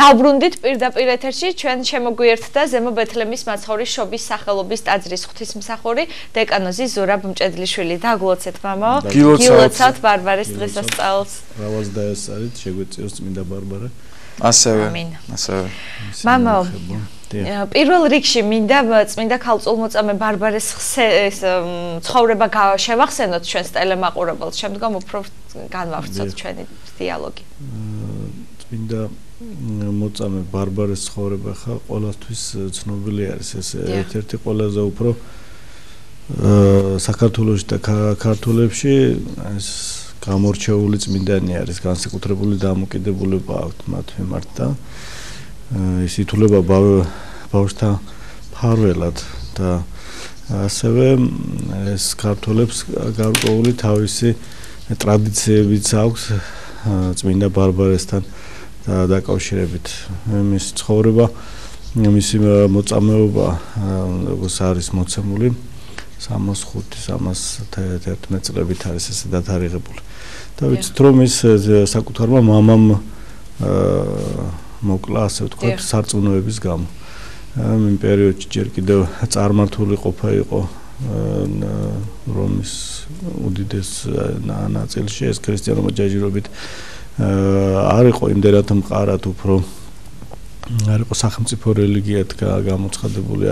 დავბრუნდით პირდაპირ ეთერში ჩვენ შემოგვიერთდა ზემო ბეთლემის მაცხოვრის შობის სახელობის ტაძრის ღვთისმსახური დეკანოზი ზურაბ მჭედლიშვილი. დაგლოცეთ მამაო. გილოცავთ ბარბარეს დღესასწაულს. რავას დაესწარით, შეგვეწიოს წმინდა ბარბარა. ასევე. მამაო. პირველ რიგში მინდა წმინდა ქალწულმოწამე ბარბარეს ცხოვრება შევახსენოთ ჩვენს ტელემაყურებელს, შემდგომ უფრო განვავრცოთ ჩვენი დიალოგი. წმინდა მოწამე ბარბარეს ცხოვრება ხა ყოველთვის ცნობილი არის, ეს ერთ-ერთი ყველაზე უფრო საქართველოში და ქართულებში ეს გამორჩეული წმინდანი არის, განსაკუთრებული დამოკიდებულება აქვს მათ მიმართ და ის ითვლება ბავშვთა მფარველად და ასევე ეს ქართველებს გარკვეული თავისი ტრადიციებიც აქვს წმინდა ბარბარესთან დაკავშირებით. მის ცხოვრება, მისი მოწამეობა როგორც არის მოცემული 305-311 წლებით არის ესე დათარიღებული. და ვიცით რომ ის საკუთარმა მამამ მოკლა, ასე ვთქვათ, სარწმუნოების გამო. იმ პერიოდში ჯერ კიდევ წარმართული ყოფა იყო რომის უდიდეს ნაწილში, ეს ქრისტიანობა ჯაჟირობით არ იყო იმდენად მყარად, უფრო არ იყო სახელმწიფო რელიგიად გამოცხადებული,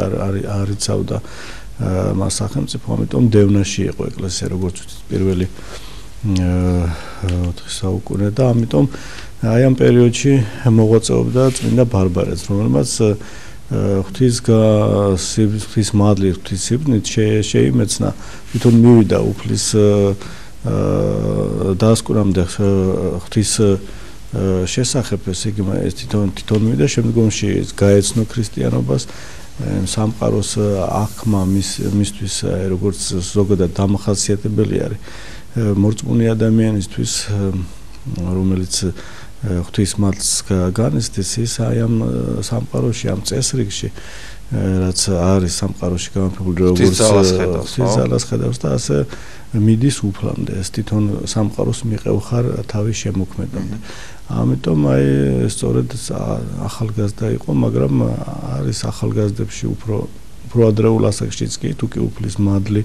არ იცავდა მას სახელმწიფო, ამიტომ დევნაში იყო ეკლესია, როგორც ვთქვით, პირველი 4 საუკუნე და ამიტომ აი ამ პერიოდში მოღვაწეობდა წმინდა ბარბარეს, რომელმაც ღვთის მადლით, ღვთის სიბნით შეიმეცნა, თვითონ მივიდა უფლის დასკვნამდე ღვთის შესახებ, ესე იგი თვითონ მივიდა, შემდგომში გაეცნო ქრისტიანობას, სამყაროს აღქმა მისთვის როგორც ზოგადად დამახასიათებელი არის მორწმუნე ადამიანისთვის, რომელიც ღვთის მადლს განიცდის, ის აი ამ სამყაროში, ამ წესრიგში, რაც არის სამყაროში გამოფებული, როგორც ღვთის ძალას ხედავს და ასე მიდის უფლამდე, ეს თვითონ სამყაროს მიყევხარ თავის შემოქმედამდე. ამიტომ აი სწორედ ახალგაზრდა იყო, მაგრამ არის ახალგაზრდებში უფრო ადრეულ ასაკშიც კი თუ კი უფლის მადლი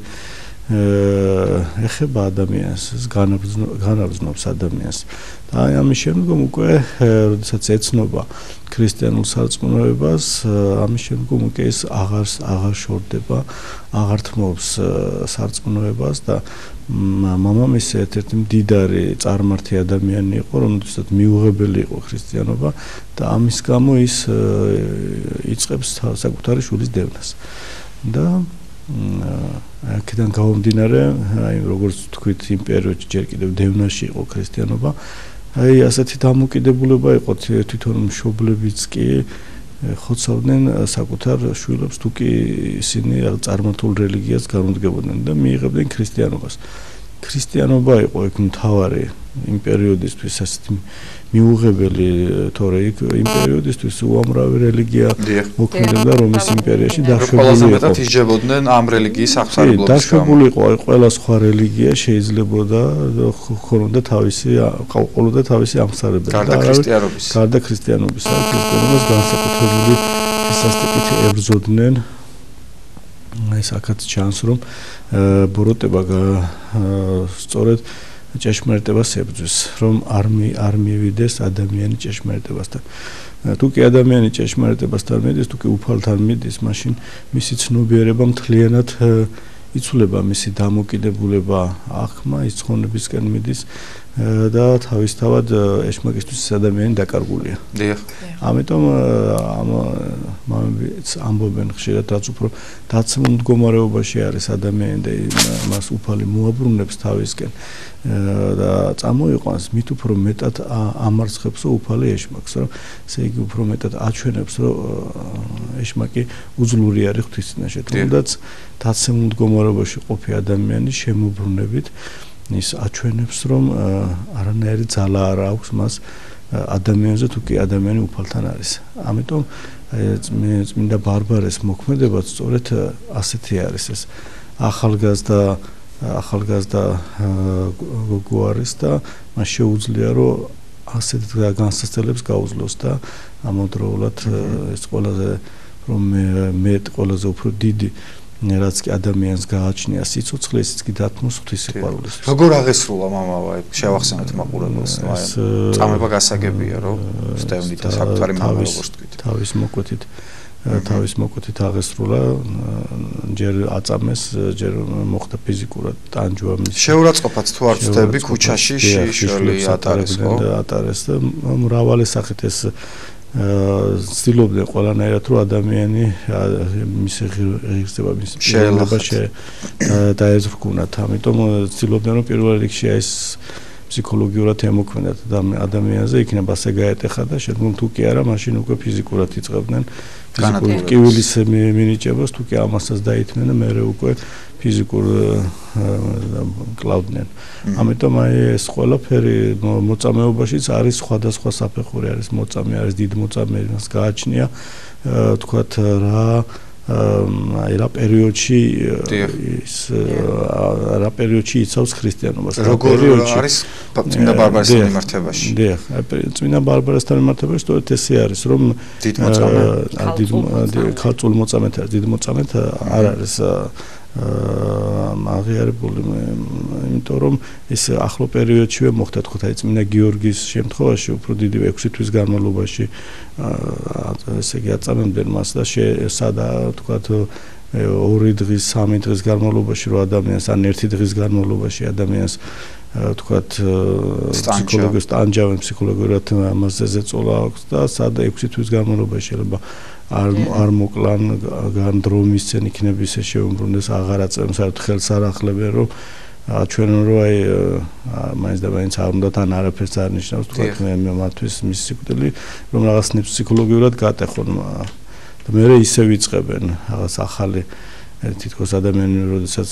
ეხება ადამიანს, განაგრძნობს ადამიანს. და აი ამის შემდგომ უკვე, როდესაც ეცნობა ქრისტიანულ სარწმუნოებას, ამის შემდგომ უკვე ის აღარ შორდება, აღარ თმობს სარწმუნოებას და მამამისი ერთ-ერთი მდიდარი წარმართი ადამიანი იყო, რომელსაც მიუღებელი იყო ქრისტიანობა და ამის გამო ის იწყებს საკუთარი შვილის დევნას. და აქედან გამომდინარე, აი როგორც თქვით, იმ პერიოდში ჯერ კიდევ დევნაში იყო ქრისტიანობა. აი ასეთი დამოკიდებულება იყო თვითონ მშობლებიც კი ხოცავდნენ საკუთარ შვილებს, თუ კი ისინი წარმართულ რელიგიას განუდგებოდნენ და მიიღებდნენ ქრისტიანობას. ქრისტიანობა იყო იქ მთავარი იმ პერიოდისთვის ასეთი მიუღებელი, თორე იქ იმ პერიოდისთვის უამრავი რელიგია მოქმედებდა რომის იმპერიაში, დაშვებული იყო. ისჯებოდნენ ამ რელიგიის აღსარებლობის გამო. დაშვებული იყო, ყველა სხვა რელიგია შეიძლებოდა ხონდა თავისი ამსარებელი. გარდა ქრისტიანობის, ქრისტიანობას განსაკუთრებული ფისასტიკით ებრძოდნენ. ეს აქაც ჩანს, რომ ბოროტება სწორედ ჭეშმარიტებას ებრძვის, რომ არ მივიდეს ადამიანი ჭეშმარიტებასთან. თუ კი ადამიანი ჭეშმარიტებასთან მიდის, თუ კი უფალთან მიდის, მაშინ მისი ცნობიერება მთლიანად იცვლება, მისი დამოკიდებულება აღქმა ის ცხონებისკენ მიდის და თავისთავად ეშმაკისთვის ადამიანი დაკარგულია. ამიტომ მამებიც ამბობენ ხშირად, რაც უფრო დაცემულ მდგომარეობაში არის ადამიანი და მას უფალი მოაბრუნებს თავისკენ და წამოიყვანს, მით უფრო მეტად ამარცხებსო უფალი ეშმაკს, რომ ესე იგი უფრო მეტად აჩვენებს, რომ ეშმაკი უძლური არის ღვთის წინაშე. თუნდაც დაცემულ მდგომარეობაში ყოფი ადამიანი შემოbrunებით ის აჩვენებს, რომ არანაირი ძალა არ აქვს მას ადამიანზე, თუ კი ადამიანი უფალთან არის. ამიტომ წმინდა ბარბარეს მოქმედებაც სწორედ ასეთი არის, ეს ახალგაზრდა გოგო არის და მას შეუძლია, რომ ასეთ განსაცდელებს გაუძლოს და ამავდროულად ეს ყველაზე რომ მე ყველაზე უფრო დიდი რაც კი ადამიანს გააჩნია სიცოცხლე ისიც კი დათმოს ღვთისმსიყვარულის. როგორ აღესრულა მამავა შევახსენოთ მაყურებელს წამება გასაგებია რომ სტევნით და საკუთარი მამა როგორც თქვით თავის მოკვეთით აღესრულა ჯერ აწამეს ჯერ მოხდა ფიზიკურად ტანჯვა მის შეურაცხყოფაც თუ არ ვწდები ქუჩაში შიშველი ატარეს ხო ატარეს და მრავალი სახით ეს ცდილობდნენ ყველანაირად რომ ადამიანი მის ღირსება მის შეელახება დაეზრქუნათ ამიტომ ცდილობდნენ რომ პირველ რიგში ეს ფსიქოლოგიურად ემოქმედათ ადამიანზე იქნება ასე გაეტეხა და შემდგომ თუ კი არა მაშინ უკვე ფიზიკურად იწყებდნენ ფიზიკურ კივილის მინიჭებას თუ კი ამასაც დაითმენ და მეორე უკვე ფიზიკურ კლავდნენ ამიტომ აი ეს ყველაფერი მოწამეობაშიც არის სხვადასხვა საფეხური არის მოწამე არის დიდ მოწამე მას გააჩნია თქვათ რა პერიოდში ის რა პერიოდში იცავს ქრისტიანობას როგორ არის წმინდა ბარბარესთან მიმართებაში დიახ წმინდა ბარბარესთან მიმართებაში სწორედ ესე არის რომ დიდ მოწამე ქალწულ მოწამეთ არის დიდ მოწამეთ არ არის აღიარებული იმიტომ რომ ეს ახლო პერიოდშივე მოხდა თქვა აი წმინდა გიორგის შემთხვევაში უფრო დიდი 6 თვის განმავლობაში ესე იგი აწამებდნენ მას და სადა თქვა 2 დღის 3 დღის განმავლობაში რო ადამიანს ან 1 დღის განმავლობაში ადამიანს თქვათ ფსიქოლოგიურად ანჯავენ ფსიქოლოგიურად ამაზე ზეწოლა აქვს და სადა 6 თვის განმავლობაში შეიძლება არ მოკლან განდრომის წენ იქნება ისე შეუმბრუნდეს აღარ აწევს საერთოდ ხელს არ ახლებენ რომ ჩვენო რომ აი მაინც და მაინც არ უნდა თან არაფერს არ ნიშნავს თქვათ მე მათთვის მის სიკვდილი რომ რაღაცნაირად ფსიქოლოგიურად გატეხონ და მე ისე ვიწყებენ რაღაც ახალი თითქოს ადამიანი როდესაც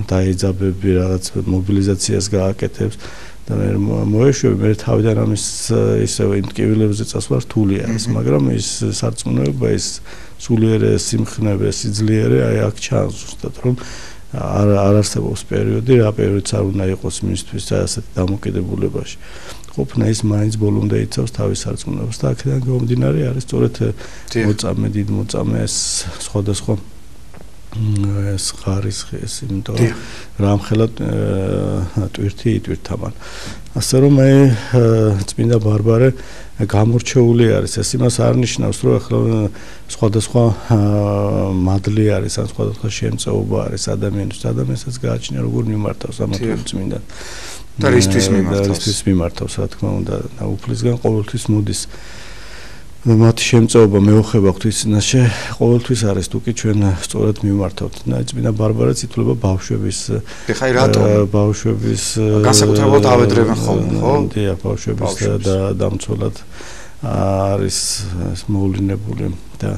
დაეძაბები რაღაც მობილიზაციას გააკეთებს და მე მოეშვები მე თავიდან ამის ისე ინტკივილებზე წასვლა რთული არის მაგრამ ის სარწმუნოება ის სულიერი სიმხნევე სიძლიერე აი აქ ჩანს ზუსტად რომ არ არსებობს პერიოდი რა პერიოდიც არ უნდა იყოს მისთვის ასეთ დამოკიდებულებაში ყოფნა ის მაინც ბოლომდე იცავს თავის სარწმუნოებას და აქედან გამომდინარე არის სწორედ მოწამე დიდ მოწამე ეს სხვადასხვა ეს ხარისხი ეს იმიტომ რამხელა ტვირთი იტვირთამან ასე რომ მე წმინდა ბარბარე გამორჩეული არის ეს იმას არ ნიშნავს რომ ახლა სხვადასხვა მადლი არის ან სხვადასხვა შემწეობა არის ადამიანსაც გააჩნია როგორ მიმართავს ამ წმინდა და რისთვის მიმართავს რა თქმა უნდა და უფლისგან ყოველთვის მოდის მათი შემწეობა მეოხება ღვთისწინაშე ყოველთვის არის თუკი ჩვენ სწორად მიმართავთ და წმინდა ბარბარაც ითვლება ბავშვების ხაი რატო ბავშვების განსაკუთრებულად ავედრებენ ხოლმე ხო დიახ ბავშვების და დამცველად არის მოვლენებული და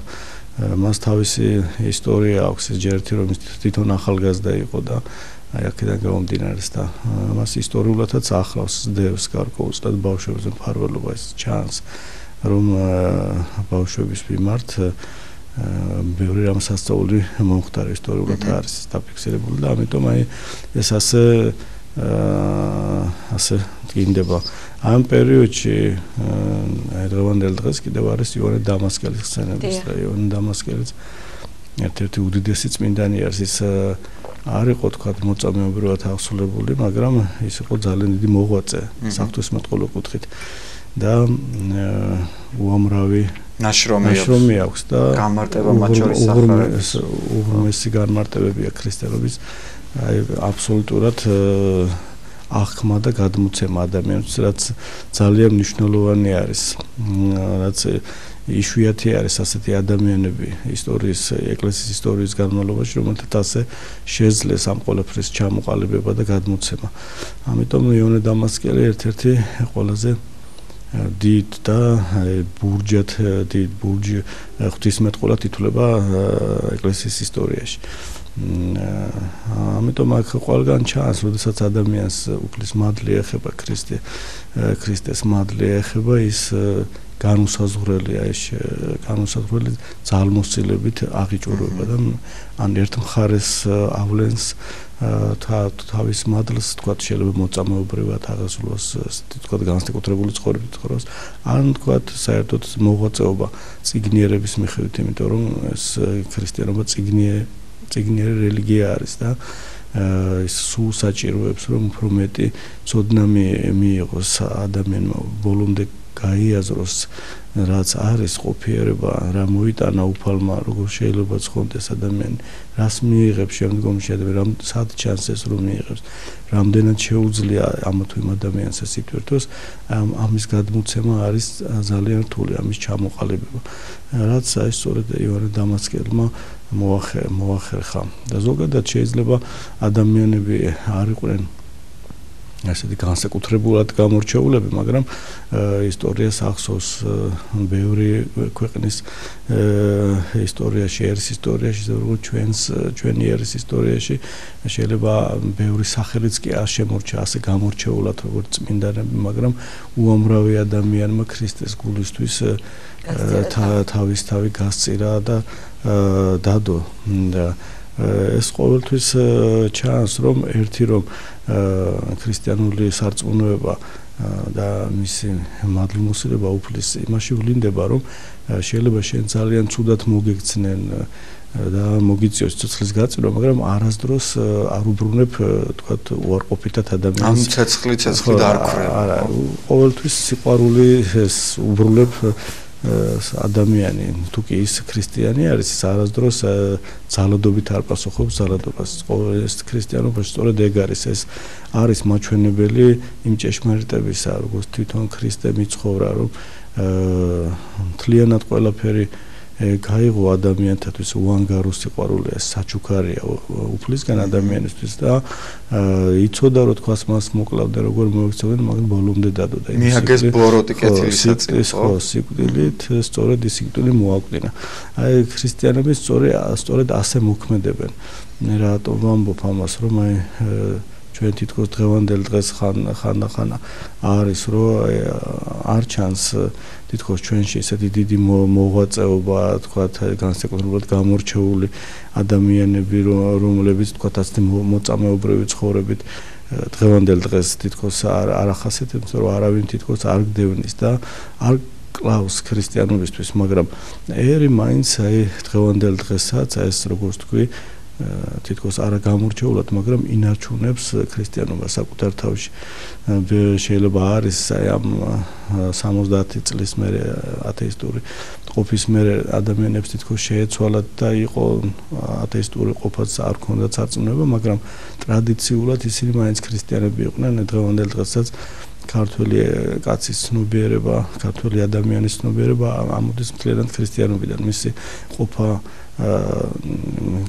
მას თავისი ისტორია აქვს ჯერ ერთი რომ თვითონ ახალგაზრდა იყო და აი აქედან გამომდინარეს და მას ისტორიულადაც ახლავს დევს გარკვეულწილად ბავშვებზე მფარველობა ის ჩანს რომ ბავშვების მიმართ ბევრი რამ სასწაული მომხდარი ისტორიულად არის დაფიქსირებული და ამიტომ აი ეს ასე გინდება ამ პერიოდში აი დღევანდელ დღეს კიდევ არის იოანე დამასკელის ხსენების და იოანე დამასკელის ერთ-ერთი უდიდესი წმინდანი არის ის არ იყო თქვა მოწამეობრივად აღსულებული მაგრამ ის იყო ძალიან დიდი მოღვაწე საღვთისმეტყველო კუთხით და უამრავი ნაშრომი აქვს და გამარტება მათ შორის სახარების უღრმესი განმარტებებია ქრისტიანობის აი აბსოლუტურად აღქმა და გადმოცემა ადამიანს რაც ძალიან მნიშვნელოვანი არის რაც იშვიათი არის ასეთი ადამიანები ისტორიის ეკლესიის ისტორიის განმავლობაში რომელთაც ასე შეძლეს ამ ყველაფრის ჩამოყალიბება და გადმოცემა ამიტომ იოანე დამასკელი ერთ-ერთი ყველაზე დიდ და ბურჯად დიდ ბურჯი ღვთისმეტყველად ითვლება ეკლესიის ისტორიაში. ამიტომ აქ ყველგან ჩანს, როდესაც ადამიანს უფლის მადლი ეხება ქრისტეს მადლი ეხება, ის განუსაზღვრელია ეს განუსაზღვრელი ძალმოსილებით აღიჭურება და ან ერთ მხარეს ავლენს თავის მადლს თქვათ შეიძლება მოწამეობრივად აღასრულოს თქვათ განსაკუთრებული ცხოვრებით ცხოვროს ან თქვათ საერთოდ მოღვაწეობა წიგნიერების მიხედვით იმიტომ რომ ეს ქრისტიანობა წიგნიერი რელიგია არის და ის სულ საჭიროებს რომ უფრო მეტი ცოდნა მიიღოს ადამიანმა ბოლომდე გაიაზროს რაც არის ყოფიერება რა მოიტანა უფალმა როგორ შეიძლება ცხოვრდეს ადამიანი რას მიიღებს შემდგომში ადამიანი სად ჩანს ეს რომ მიიღებს რამდენად შეუძლია ამ თუ იმ ადამიანს ეს იტვირთოს ამის გადმოცემა არის ძალიან რთული ამის ჩამოყალიბება რაც აი სწორედ იოანე დამასკელმა მოახერხა და ზოგადად შეიძლება ადამიანები არ იყვნენ ასეთი განსაკუთრებულად გამორჩეულები, მაგრამ ისტორიას ახსოვს ბევრი ქვეყნის ისტორიაში, ერის ისტორიაში, როგორც ჩვენი ერის ისტორიაში შეიძლება ბევრი სახელიც კი არ შემორჩა ასე გამორჩეულად როგორც წმინდანები, მაგრამ უამრავი ადამიანმა ქრისტეს გულისთვის თავი გასწირა და დადო და ეს ყოველთვის ჩანს რომ ერთი რომ ქრისტიანული სარწმუნოება და მისი მადლმოსილება უფლის იმაში ვლინდება რომ შეიძლება შენ ძალიან ცუდად მოგექცნენ და მოგიწიოს ცოცხლის გაწირვა მაგრამ არასდროს არ უბრუნებ თქვათ უარყოფითად ადამიანს ამ ცეცხლი და არ ხრებ არა ყოველთვის სიყვარული უბრუნებ ადამიანი თუ კი ის ქრისტიანი არის ის არასდროს ძალადობით არ პასუხობს ძალადობას ეს ქრისტიანობაში სწორედ ეგ არის ეს არის მაჩვენებელი იმ ჭეშმარიტებისა როგორც თვითონ ქრისტე მიცხოვრა რომ მთლიანად ყველაფერი გაიღო ადამიანთათვის უანგარო სიყვარული საჩუქარია უფლისგან ადამიანისთვის და იცოდა რომ თქვას მას მოკლავდა როგორ მოექცევენ მაგრამ ბოლომდე დადო და მიაგეს ბოროტი კეთილისაწინო ხო სიკვდილით სწორედ ის სიკვდილი მოაკვდინა აი ქრისტიანები სწორედ ასე მოქმედებენ რატომ ვამბობ ამას რომ აი ჩვენ თითქოს დღევანდელ დღეს ხან არის რომ არ ჩანს თითქოს ჩვენში ესეთი დიდი მოღვაწეობა თქვათ განსაკუთრებულად გამორჩეული ადამიანები რომლებიც თქვათ ასეთი მოწამეობრივი ცხოვრებით დღევანდელ დღეს თითქოს არ ახასიათებს რომ არავინ თითქოს არ გდევნის და არ კლავს ქრისტიანობისთვის მაგრამ ერი მაინც აი დღევანდელ დღესაც ეს როგორც თქვი თითქოს არა გამორჩეულად, მაგრამ ინარჩუნებს ქრისტიანობას საკუთარ თავში. შეიძლება არის აი ამ 70 წლის მერე ათეისტური ყოფის მერე ადამიანებს თითქოს შეეცვალათ და იყო ათეისტური ყოფაც არ ქონდათ სარწმუნოება, მაგრამ ტრადიციულად ისინი მაინც ქრისტიანები იყვნენ, დღევანდელ დღესაც ქართველი კაცის ცნობიერება, ქართველი ადამიანის ცნობიერება ამოდის მთლიანად ქრისტიანობიდან, მისი ყოფა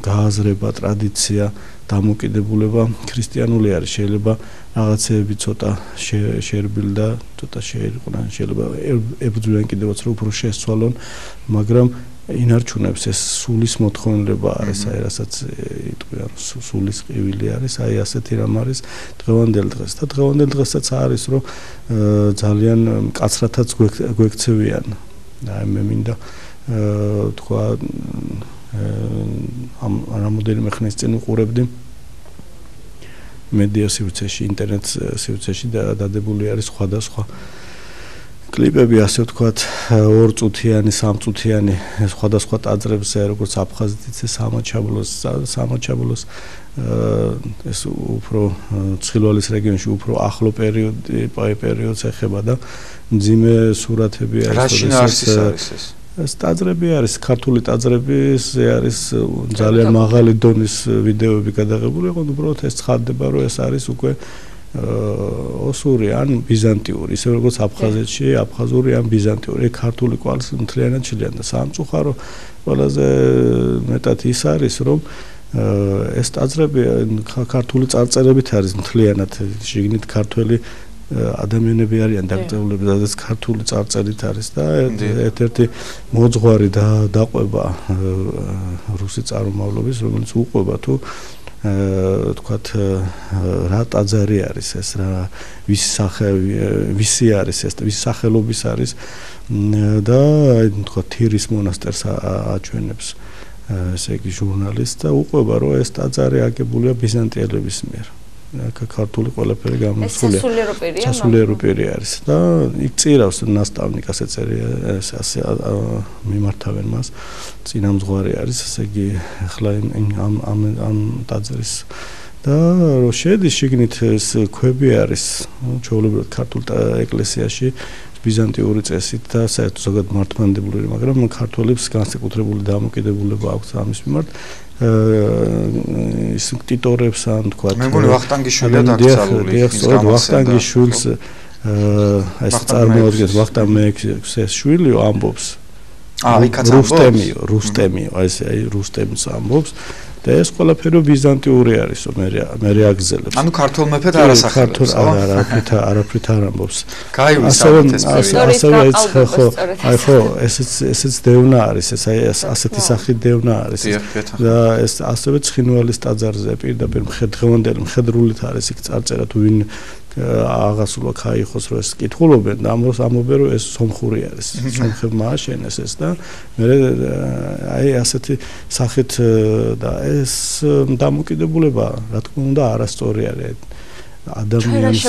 გააზრება, ტრადიცია, დამოკიდებულება ქრისტიანული არის. შეიძლება რაღაცეები ცოტა შეერბილ და ცოტა შეერიყვნენ, შეიძლება ებრძვიან კიდევაც რომ უფრო შესცვალონ, მაგრამ ინარჩუნებს ეს სულის მოთხოვნილება არის, აი რასაც იტყვიან, სულის ყივილი არის, აი ასეთი რამ არის დღევანდელ დღეს და დღევანდელ დღესაც არის რომ ძალიან მკაცრათაც გვექცევიან. აი მე მინდა თქვა ამ რამოდენიმე ხნის წინ უყურებდი მედია სივრცეში, ინტერნეტ სივრცეში დადებული არის სხვადასხვა კლიპები, ასე ვთქვათ, 2 წუთიანი, 3 წუთიანი სხვადასხვა ტაძრებზე, როგორც აფხაზეთიც, სამაჩაბლოს ეს უფრო ცხილვალის რეგიონში უფრო ახლო პერიოდს ეხება და მძიმე სურათები არის ეს ტაძრები არის, ქართული ტაძრებზე არის ძალიან მაღალი დონის ვიდეოები გადაღებული, ოღონდ უბრალოდ ეს ცხადდება, რომ ეს არის უკვე ოსური ან ბიზანტიური, ისე როგორც აფხაზეთში, აფხაზური ან ბიზანტიური, ქართული კვალს მთლიანად შლიან და სამწუხარო ყველაზე მეტად ის არის, რომ ეს ტაძრები ქართული წარწერებით არის მთლიანად შიგნით ქართველი ადამიანები არიან დაკრძალულები, სადაც ქართული წარწერით არის და ერთ-ერთი მოძღვარი და დაყვება რუსი წარმომავლობის, რომელიც უყვება თუ თქვათ რა ტაძარი არის ეს რა ვისი არის ეს ვის სახელობის არის და თქვათ თირის მონასტერს აჩვენებს ესე იგი ჟურნალისტი და უყვება რომ ეს ტაძარი აგებულია ბიზანტიელების მიერ ქართული ყველაფერი გამოსულია სასულიერო პირი არის და იქ წირავს ნასტავნიკ ასე წერია ასე მიმართავენ მას წინამძღვარი არის ესე იგი ახლა ამ ტაძრის და რო შედის შიგნით ეს ქვები არის ჩვეულებრივ ქართულ ეკლესიაში ბიზანტიური წესით და საერთოდ ზოგადად მართლმადიდებლური მაგრამ ქართველებს განსაკუთრებული დამოკიდებულება აქვს ამის მიმართ ის ტიტორებს ან თქვა მე მგონი ვახტანგიშვილია დაკრძალული ის ვახტანგიშვილს ეს წარმოადგენს ვახტანგის შვილი ამბობს რუსტემიო ესე რუსტემის ამბობს და ეს ყველაფერი ბიზანტიური არის მე აგზელებს ანუ ქართულ მეფედ არასახელებს არაფრით არ ამბობს ასევე ხო ესეც დევნა არის ეს ასეთი სახით დევნა არის და ეს ასევე ცხინვალის ტაძარზე პირდაპირ დღევანდელი მხედრულით არის იქ წარწერა თუ ვინ აღასრულა ქაიხოს რომ ეს კითხულობენ და ამბობენ რომ ეს სომხური არის სომხებმა აშენეს ეს და მე აი ასეთი სახით და ეს დამოკიდებულება რა თქმა უნდა არასწორი არის ადამიანის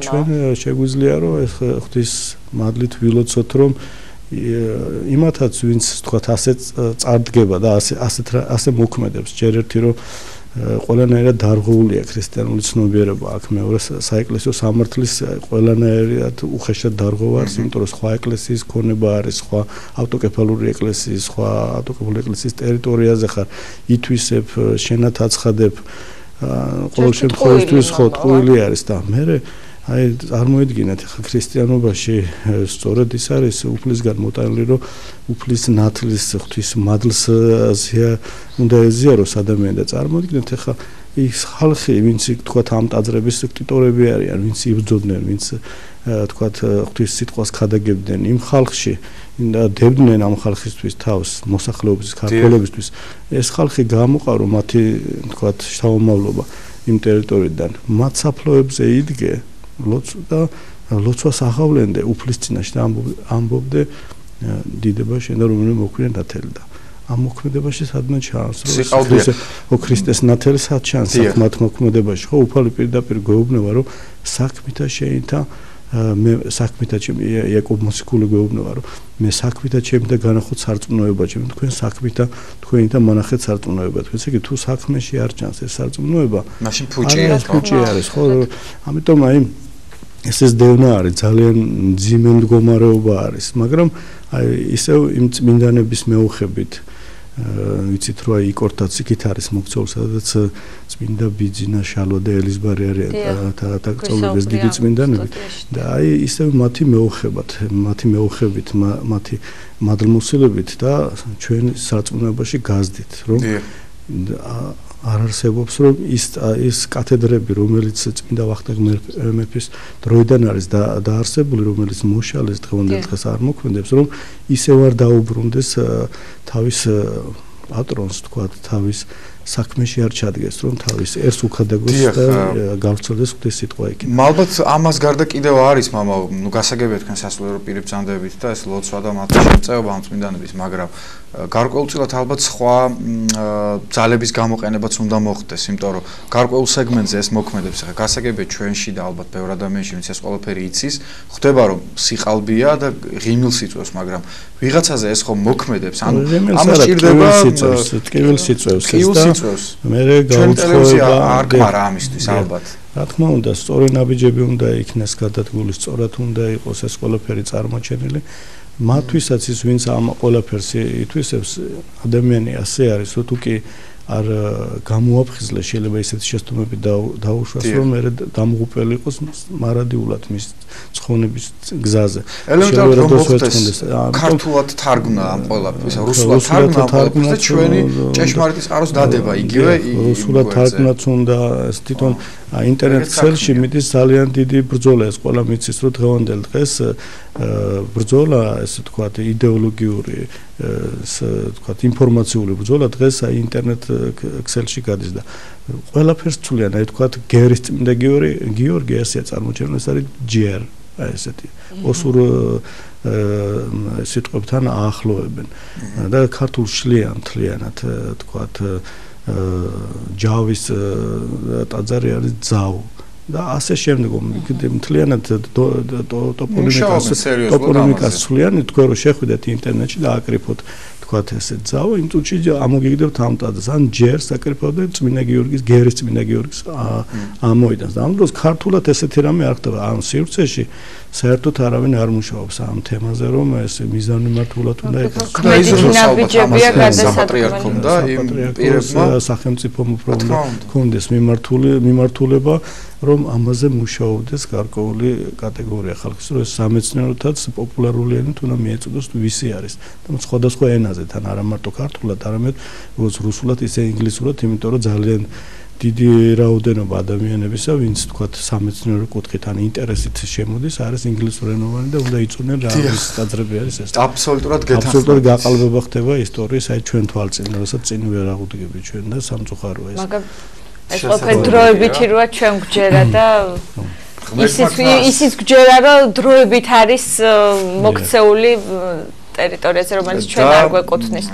ჩვენ შეგვიძლია რომ ეს ღვთის მადლით ვილოცოთ რომ იმათაც ვინც თქვათ ასე წარდგება და ასე მოქმედებს ჯერ ერთი რომ ყველანაირად დარღვეულია ქრისტიანული ცნობიერება აქ მეორე საეკლესიო სამართლის ყველანაირად უხეშად დარღვევა არის იმიტომ რომ სხვა ეკლესიის ქონება არის სხვა ავტოკეფალური ეკლესიის სხვა ავტოკეფალური ეკლესიის ტერიტორიაზე ხარ ითვისებ შენად აცხადებ ყოველ შემთხვევაში ხო ტყუილი არის და მე აი წარმოიდგინეთ ხა ქრისტიანობაში სწორედ ის არის უფლისგან მოტანილი რომ უფლის ნათლის ღვთის მადლს უნდა ეზიაროს ადამიანი და წარმოიდგინეთ ხა ის ხალხი ვინც თქვათ ამ ტაძრების ტიტორები არიან ვინც იბრძოდნენ ვინც თქვათ ღვთის სიტყვას ქადაგებდნენ იმ ხალხში და დებდნენ ამ ხალხისთვის თავს მოსახლეობის ქართველებისთვის ეს ხალხი გამოყარო მათი თქვათ შთამომავლობა იმ ტერიტორიიდან მათ საფლოებზე იდგე და ლოცვას აღავლენდე უფლის წინაშე და ამბობდე დიდება შენ რომ მოქმედე ნათელდა ამ მოქმედებაში სადმე ჩანს რომ ქრისტეს ნათელი სად ჩანს მათ მოქმედებაში ხო უფალი პირდაპირ გვეუბნება რომ საქმითა შეინთა მე საქმითა ჩემი იაკობ მოსიკული გვეუბნება რომ მე საქმითა ჩემი და განახოთ სარწმუნოება ჩემი თქვენ საქმითა თქვენი და მონახეთ სარწმუნოება თქვენ ესე იგი თუ საქმეში არ ჩანს ეს სარწმუნოება მაშინ ფუჭი არის ხო ამიტომ აი ეს დევნა არის ძალიან მძიმე მდგომარეობა არის მაგრამ აი ისევ იმ წმინდანების მეუხებით ვიცით რომ აი იკორტაც იქით არის მოქცეულ სადაც წმინდა ბიძინა შალვა და ელიზბარი არიან და წოლებდეს დიდი წმინდანები და აი ისევ მათი მეუხებით მათი მადლმოსილებით და ჩვენ სარწმუნოებაში გაზდით რომ არ არსებობს რომ ის კათედრები რომელიც წმინდა ვახტანგ მეფის დროიდან არის დაარსებული რომელიც მოშალეს დღევანდელ დღეს არ მოქმედებს რომ ისევ არ დაუბრუნდეს თავის პატრონს თქვათ თავის საქმეში არ ჩადგეს რომ თავის ერს უქადაგოს და გავრცელდეს ღვთის სიტყვა იქ. ალბათ ამას გარდა კიდევ არის მამა ნუ გასაგებია თქვენ სასულიერო პირი ბრძანდებით და ეს ლოცვა და მათი შემწეობა ამ წმინდანების მაგრამ გარკვეულწილად ალბათ სხვა ძალების გამოყენებაც უნდა მოხდეს იმიტომ რომ გარკვეულ სეგმენტზე ეს მოქმედებს ახლა გასაგებია ჩვენში და ალბათ ბევრ ადამიანში ვინც ეს ყველაფერი იცის ხდება რომ სიყალბია და ღიმილს იწვევს მაგრამ ვიღაცაზე ეს ხომ მოქმედებს ანუ ამას ჭირდება ტკივილს იწვევს მე გაუცხოება არ გმარა ამისთვის ალბათ რა თქმა უნდა სწორი ნაბიჯები უნდა იქნეს გადადგული სწორად უნდა იყოს ეს ყველაფერი წარმოჩენილი მათთვისაც ის ვინც ამ ყველაფერს ითვისებს ადამიანი ასე არის რომ თუ კი არ გამოაფხიზლე შეიძლება ისეთი შეცდომები დაუშვას რომ მე დამღუპელი იყოს მარადიულად მის ცხონების გზაზე ელემენტარულად მოხდეს ქართულად თარგმნა ამ ყველაფერს რუსულად თარგმნა და ჩვენი ჭეშმარიტი წყაროს დადება იგივე რუსულად თარგმნაც უნდა ეს თვითონ ინტერნეტ ქსელში მიდის ძალიან დიდი ბრძოლა ეს ყველა მიცის რომ დღევანდელ დღეს ბრძოლა ესე თქვა იდეოლოგიური თქვათ ინფორმაციული ბრძოლა დღეს აი ინტერნეტ Excel-ში გადის და ყველაფერს ცვლიან, აი თქვათ გერის წმინდა გიორგი ესეა წარმოჩენილი, ეს არის GR, აი ესეთი ოსურ სიტყვებთან აახლოვებენ და ქართულს შლიან თლიანად თქვათ ჯავის ტაძარი არის ძავ და ასე შემდეგ მთლიანად ტოპონიმიკას ცვლიან, თქვენ რომ შეხვიდეთ ინტერნეტში და აკრიფოთ თქვათ ესე ძავ, იმ წუთში ამოგიგდებთ ამ ტაძარს, ან ჯერს აკრიფოთ და წმინდა გიორგის, გერის წმინდა გიორგის ამოიდანს. და ამ დროს ქართულად ესეთი რამე არ ხდება, ამ სივრცეში საერთოდ არავინ არ მუშაობს ამ თემაზე, რომ ეს მიზანმიმართულად უნდა იყოს. ნაბიჯებია გადასაწყვეტი და იმ პირებმა სახელმწიფო უბრალოდ კონდეს მიმართულება რომ ამაზე მუშაობდეს გარკვეული კატეგორია ხალხის, რომ ეს სამეცნიეროთაც პოპულარული ენით უნდა მიეწოდოს ვისი არის. და სხვადასხვა ენაზე თან არა მარტო ქართულად, არამედ როგორც რუსულად, ისე ინგლისურად, იმიტომ რომ ძალიან დიდი რაოდენობა ადამიანებისა, ვინც თქვათ სამეცნიერო კუთხით ან ინტერესით შემოდის, არის ინგლისურენოვანი და უნდა იწოდნენ რა ის ტაძრები არის ეს. აბსოლუტურად გეთანხმებით. აბსოლუტურად გაყალბება ხდება ისტორიის, აი ჩვენ თვალწინ, რასაც წინ ვერ აღუდგები ჩვენ და სამწუხაროა ეს. ეს ყველაფერი დროებითი როა ჩვენ გვჯერა და ისიც გვჯერა რომ დროებით არის მოქცეული ტერიტორიაზე რომელიც ჩვენ არ გვეკუთვნის.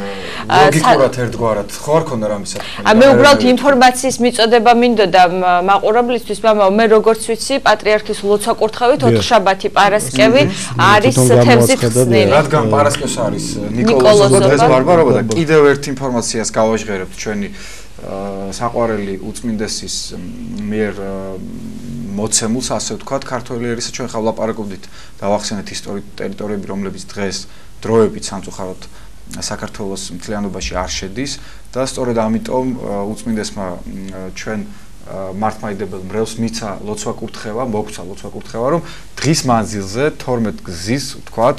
ლოგიკურად ერთგვარად ხო არ ქონდა რამე საკითხი. მე უბრალოდ ინფორმაციის მიწოდება მინდოდა მაყურებლისთვის, მაგრამ მე როგორც ვიცი, პატრიარქის ლოცვა-კურთხევით ოთხშაბათი პარასკევი არის თევზით ხსნილი. რადგან პარასკევს არის ნიკოლოზობა დღეს ბარბარობა და კიდევ ერთ ინფორმაციას გავაჟღერებთ ჩვენი საყვარელი უწმინდესის მიერ მოცემულს, ასე ვთქვათ, ქართველი ერისა ჩვენ ხა ვლაპარაკობდით დავახსენეთ ისტორიულ ტერიტორიები, რომლებიც დღეს დროებით სამწუხაროდ საქართველოს მთლიანობაში არ შედის და სწორედ ამიტომ უწმინდესმა ჩვენ მართლმადიდებელ მრევლს მიცა ლოცვა-კურთხევა, მოგცა ლოცვა-კურთხევა, რომ დღის მანძილზე 12 გზის, ვთქვათ,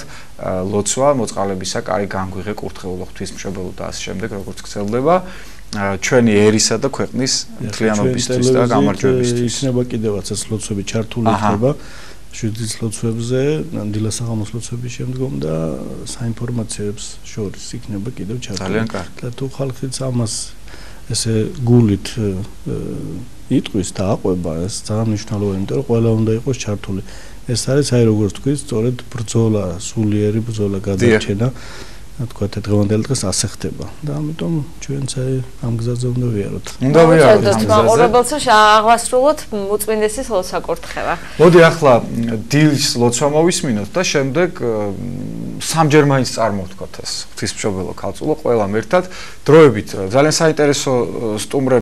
ლოცვა მოწყალებისა კარი განგვიღე კურთხეულა ღვთისმშობელო და ასე შემდეგ, როგორც გრძელდება ჩვენი ერისა და ქვეყნის მთლიანობისთვის და გამარჯვებისთვის. იქნება კიდევაც ეს ლოცვები ჩართული იქნება 7 ლოცვებზე, დილასაღამოს ლოცვების შემდგომ და საინფორმაციოებს შორის იქნება კიდევ ჩართული. ძალიან კარგი. და თუ ხალხიც ამას ესე გულით იტყვის და აყვება, ეს ძალიან მნიშვნელოვანია, იმიტომ რომ ყველა უნდა იყოს ჩართული. ეს არის აი როგორც თქვით, სწორედ ბრძოლა, სულიერი ბრძოლა გადარჩენა. თქვათ დღევანდელ დღეს ასე ხდება და ამიტომ ჩვენც აი ამ გზაზე უნდა ვიაროთ. უნდა ვიაროთ ამ გზაზე. მაყურებელს აღვასრულოთ უწმინდესის ლოცვა-კურთხევა. მოდი ახლა დილის ლოცვა მოვისმინოთ და შემდეგ სამჯერ მაინც წარმოვთქვათ ეს ღვთისმშობელო ქალწულო ყველამ ერთად დროებით ძალიან საინტერესო სტუმრები